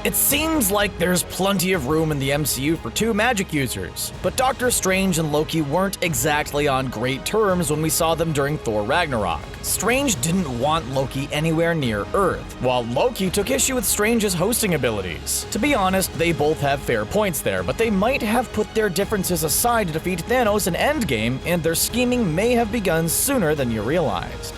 It seems like there's plenty of room in the MCU for two magic users, but Doctor Strange and Loki weren't exactly on great terms when we saw them during Thor Ragnarok. Strange didn't want Loki anywhere near Earth, while Loki took issue with Strange's hosting abilities. To be honest, they both have fair points there, but they might have put their differences aside to defeat Thanos in Endgame, and their scheming may have begun sooner than you realized.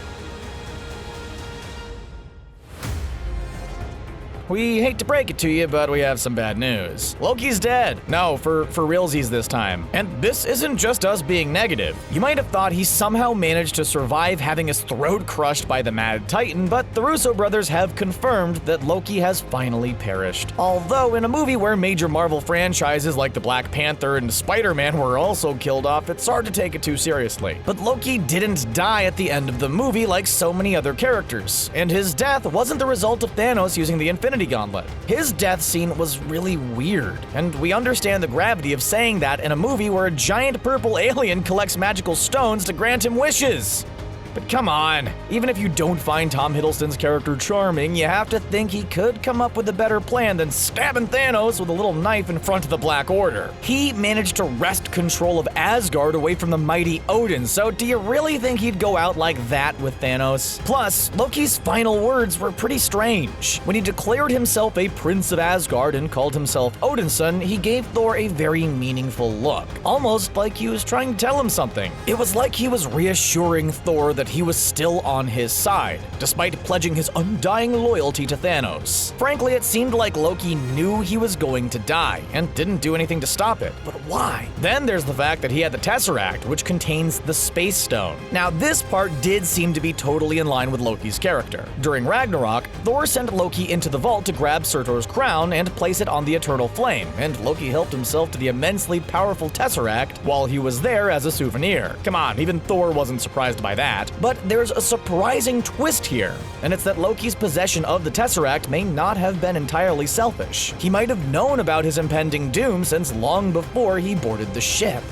We hate to break it to you, but we have some bad news. Loki's dead. No, for realsies this time. And this isn't just us being negative. You might have thought he somehow managed to survive having his throat crushed by the Mad Titan, but the Russo brothers have confirmed that Loki has finally perished. Although in a movie where major Marvel franchises like the Black Panther and Spider-Man were also killed off, it's hard to take it too seriously. But Loki didn't die at the end of the movie like so many other characters, and his death wasn't the result of Thanos using the Infinity Gauntlet. His death scene was really weird, and we understand the gravity of saying that in a movie where a giant purple alien collects magical stones to grant him wishes. But come on, even if you don't find Tom Hiddleston's character charming, you have to think he could come up with a better plan than stabbing Thanos with a little knife in front of the Black Order. He managed to wrest control of Asgard away from the mighty Odin, so do you really think he'd go out like that with Thanos? Plus, Loki's final words were pretty strange. When he declared himself a prince of Asgard and called himself Odin's son, he gave Thor a very meaningful look, almost like he was trying to tell him something. It was like he was reassuring Thor that he was still on his side, despite pledging his undying loyalty to Thanos. Frankly, it seemed like Loki knew he was going to die, and didn't do anything to stop it. But why? Then there's the fact that he had the tesseract, which contains the Space Stone. Now, this part did seem to be totally in line with Loki's character. During Ragnarok, Thor sent Loki into the vault to grab Surtur's crown and place it on the Eternal Flame, and Loki helped himself to the immensely powerful tesseract while he was there as a souvenir. Come on, even Thor wasn't surprised by that. But there's a surprising twist here, and it's that Loki's possession of the Tesseract may not have been entirely selfish. He might have known about his impending doom since long before he boarded the ship.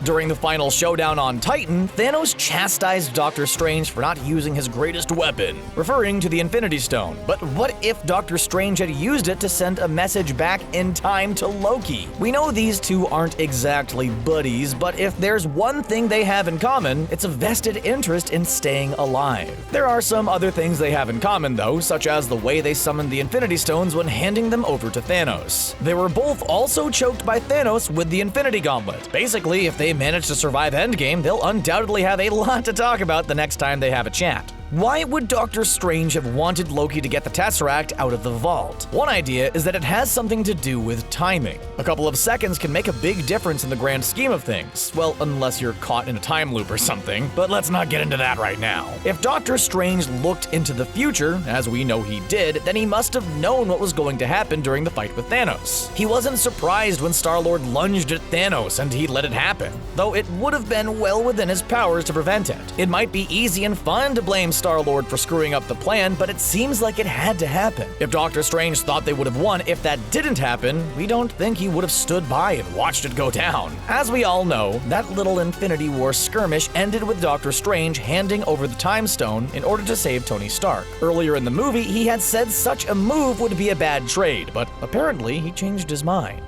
During the final showdown on Titan, Thanos chastised Doctor Strange for not using his greatest weapon, referring to the Infinity Stone. But what if Doctor Strange had used it to send a message back in time to Loki? We know these two aren't exactly buddies, but if there's one thing they have in common, it's a vested interest in staying alive. There are some other things they have in common though, such as the way they summoned the Infinity Stones when handing them over to Thanos. They were both also choked by Thanos with the Infinity Gauntlet. Basically, if they manage to survive Endgame, they'll undoubtedly have a lot to talk about the next time they have a chat. Why would Doctor Strange have wanted Loki to get the Tesseract out of the vault? One idea is that it has something to do with timing. A couple of seconds can make a big difference in the grand scheme of things. Well, unless you're caught in a time loop or something, but let's not get into that right now. If Doctor Strange looked into the future, as we know he did, then he must have known what was going to happen during the fight with Thanos. He wasn't surprised when Star-Lord lunged at Thanos and he let it happen, though it would have been well within his powers to prevent it. It might be easy and fun to blame Star-Lord for screwing up the plan, but it seems like it had to happen. If Doctor Strange thought they would have won if that didn't happen, we don't think he would have stood by and watched it go down. As we all know, that little Infinity War skirmish ended with Doctor Strange handing over the Time Stone in order to save Tony Stark. Earlier in the movie, he had said such a move would be a bad trade, but apparently he changed his mind.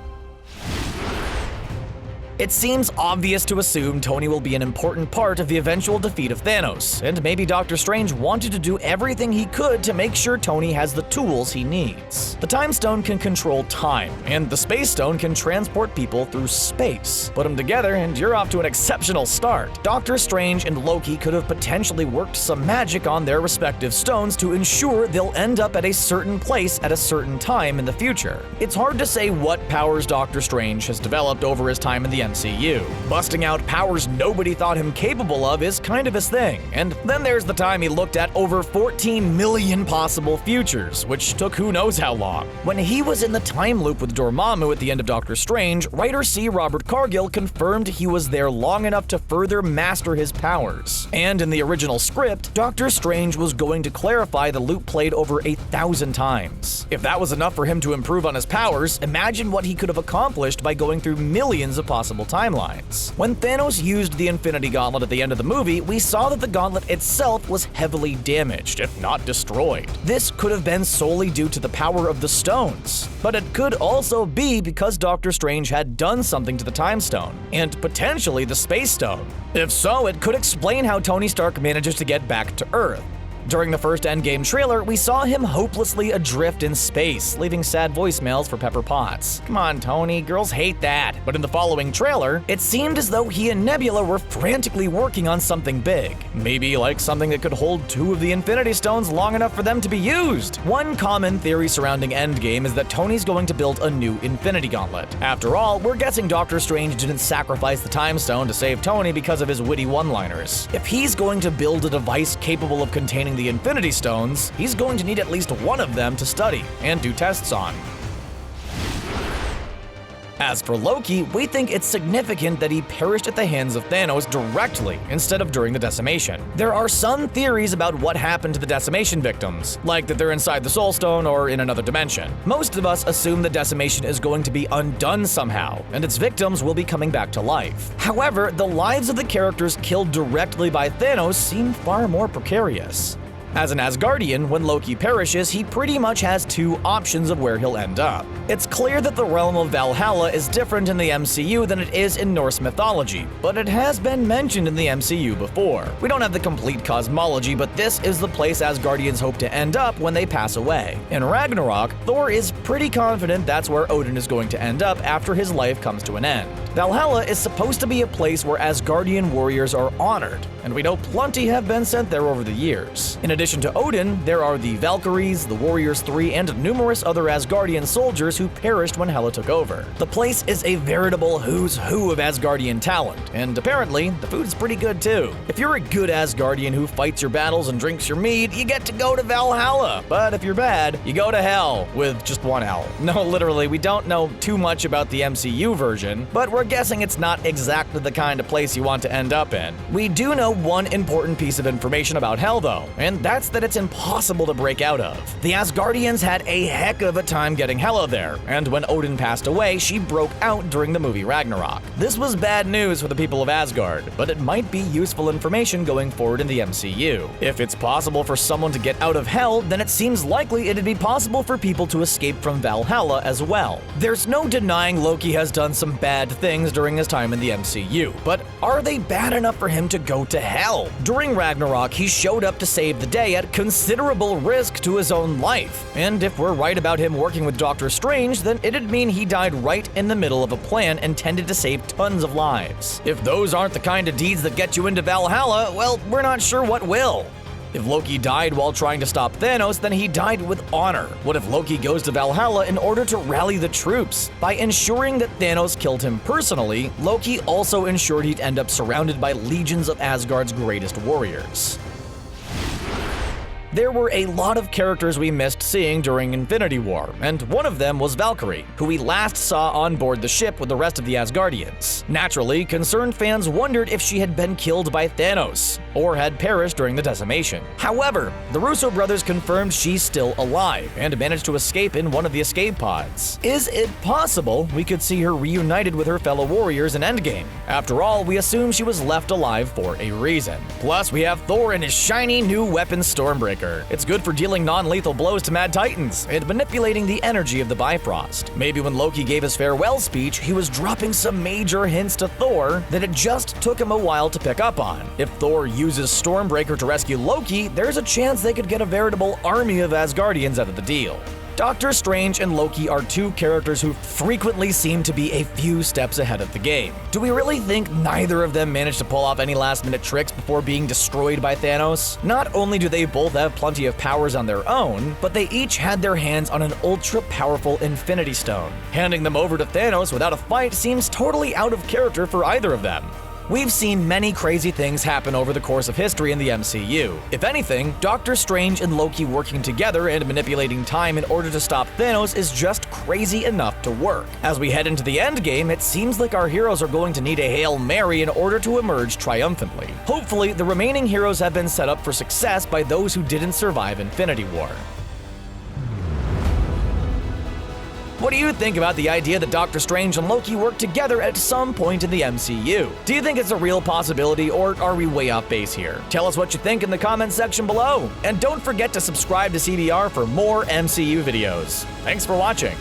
It seems obvious to assume Tony will be an important part of the eventual defeat of Thanos, and maybe Doctor Strange wanted to do everything he could to make sure Tony has the tools he needs. The Time Stone can control time, and the Space Stone can transport people through space. Put them together and you're off to an exceptional start. Doctor Strange and Loki could have potentially worked some magic on their respective stones to ensure they'll end up at a certain place at a certain time in the future. It's hard to say what powers Doctor Strange has developed over his time in the MCU. Busting out powers nobody thought him capable of is kind of his thing. And then there's the time he looked at over 14 million possible futures, which took who knows how long. When he was in the time loop with Dormammu at the end of Doctor Strange, writer C. Robert Cargill confirmed he was there long enough to further master his powers. And in the original script, Doctor Strange was going to clarify the loop played over 1,000 times. If that was enough for him to improve on his powers, imagine what he could have accomplished by going through millions of possible possible timelines. When Thanos used the Infinity Gauntlet at the end of the movie, we saw that the gauntlet itself was heavily damaged, if not destroyed. This could have been solely due to the power of the stones, but it could also be because Doctor Strange had done something to the Time Stone, and potentially the Space Stone. If so, it could explain how Tony Stark manages to get back to Earth. During the first Endgame trailer, we saw him hopelessly adrift in space, leaving sad voicemails for Pepper Potts. Come on, Tony, girls hate that. But in the following trailer, it seemed as though he and Nebula were frantically working on something big. Maybe like something that could hold 2 of the Infinity Stones long enough for them to be used. One common theory surrounding Endgame is that Tony's going to build a new Infinity Gauntlet. After all, we're guessing Doctor Strange didn't sacrifice the Time Stone to save Tony because of his witty one-liners. If he's going to build a device capable of containing the Infinity Stones, he's going to need at least one of them to study and do tests on. As for Loki, we think it's significant that he perished at the hands of Thanos directly instead of during the decimation. There are some theories about what happened to the decimation victims, like that they're inside the Soul Stone or in another dimension. Most of us assume the decimation is going to be undone somehow, and its victims will be coming back to life. However, the lives of the characters killed directly by Thanos seem far more precarious. As an Asgardian, when Loki perishes, he pretty much has 2 options of where he'll end up. It's clear that the realm of Valhalla is different in the MCU than it is in Norse mythology, but it has been mentioned in the MCU before. We don't have the complete cosmology, but this is the place Asgardians hope to end up when they pass away. In Ragnarok, Thor is pretty confident that's where Odin is going to end up after his life comes to an end. Valhalla is supposed to be a place where Asgardian warriors are honored, and we know plenty have been sent there over the years. In addition to Odin, there are the Valkyries, the Warriors 3, and numerous other Asgardian soldiers who perished when Hela took over. The place is a veritable who's who of Asgardian talent, and apparently, the food's pretty good too. If you're a good Asgardian who fights your battles and drinks your mead, you get to go to Valhalla. But if you're bad, you go to hell, with just one L. No, literally, we don't know too much about the MCU version, but we're guessing it's not exactly the kind of place you want to end up in. We do know one important piece of information about Hell though, and that's that it's impossible to break out of. The Asgardians had a heck of a time getting Hela there, and when Odin passed away, she broke out during the movie Ragnarok. This was bad news for the people of Asgard, but it might be useful information going forward in the MCU. If it's possible for someone to get out of Hell, then it seems likely it'd be possible for people to escape from Valhalla as well. There's no denying Loki has done some bad things during his time in the MCU, but are they bad enough for him to go to hell? During Ragnarok, he showed up to save the day at considerable risk to his own life, and if we're right about him working with Doctor Strange, then it'd mean he died right in the middle of a plan intended to save tons of lives. If those aren't the kind of deeds that get you into Valhalla, well, we're not sure what will. If Loki died while trying to stop Thanos, then he died with honor. What if Loki goes to Valhalla in order to rally the troops? By ensuring that Thanos killed him personally, Loki also ensured he'd end up surrounded by legions of Asgard's greatest warriors. There were a lot of characters we missed seeing during Infinity War, and one of them was Valkyrie, who we last saw on board the ship with the rest of the Asgardians. Naturally, concerned fans wondered if she had been killed by Thanos, or had perished during the decimation. However, the Russo brothers confirmed she's still alive, and managed to escape in one of the escape pods. Is it possible we could see her reunited with her fellow warriors in Endgame? After all, we assume she was left alive for a reason. Plus, we have Thor and his shiny new weapon Stormbreaker. It's good for dealing non-lethal blows to Mad Titans and manipulating the energy of the Bifrost. Maybe when Loki gave his farewell speech, he was dropping some major hints to Thor that it just took him a while to pick up on. If Thor uses Stormbreaker to rescue Loki, there's a chance they could get a veritable army of Asgardians out of the deal. Doctor Strange and Loki are 2 characters who frequently seem to be a few steps ahead of the game. Do we really think neither of them managed to pull off any last-minute tricks before being destroyed by Thanos? Not only do they both have plenty of powers on their own, but they each had their hands on an ultra-powerful Infinity Stone. Handing them over to Thanos without a fight seems totally out of character for either of them. We've seen many crazy things happen over the course of history in the MCU. If anything, Doctor Strange and Loki working together and manipulating time in order to stop Thanos is just crazy enough to work. As we head into the Endgame, it seems like our heroes are going to need a Hail Mary in order to emerge triumphantly. Hopefully, the remaining heroes have been set up for success by those who didn't survive Infinity War. What do you think about the idea that Doctor Strange and Loki work together at some point in the MCU? Do you think it's a real possibility, or are we way off base here? Tell us what you think in the comments section below, and don't forget to subscribe to CBR for more MCU videos. Thanks for watching.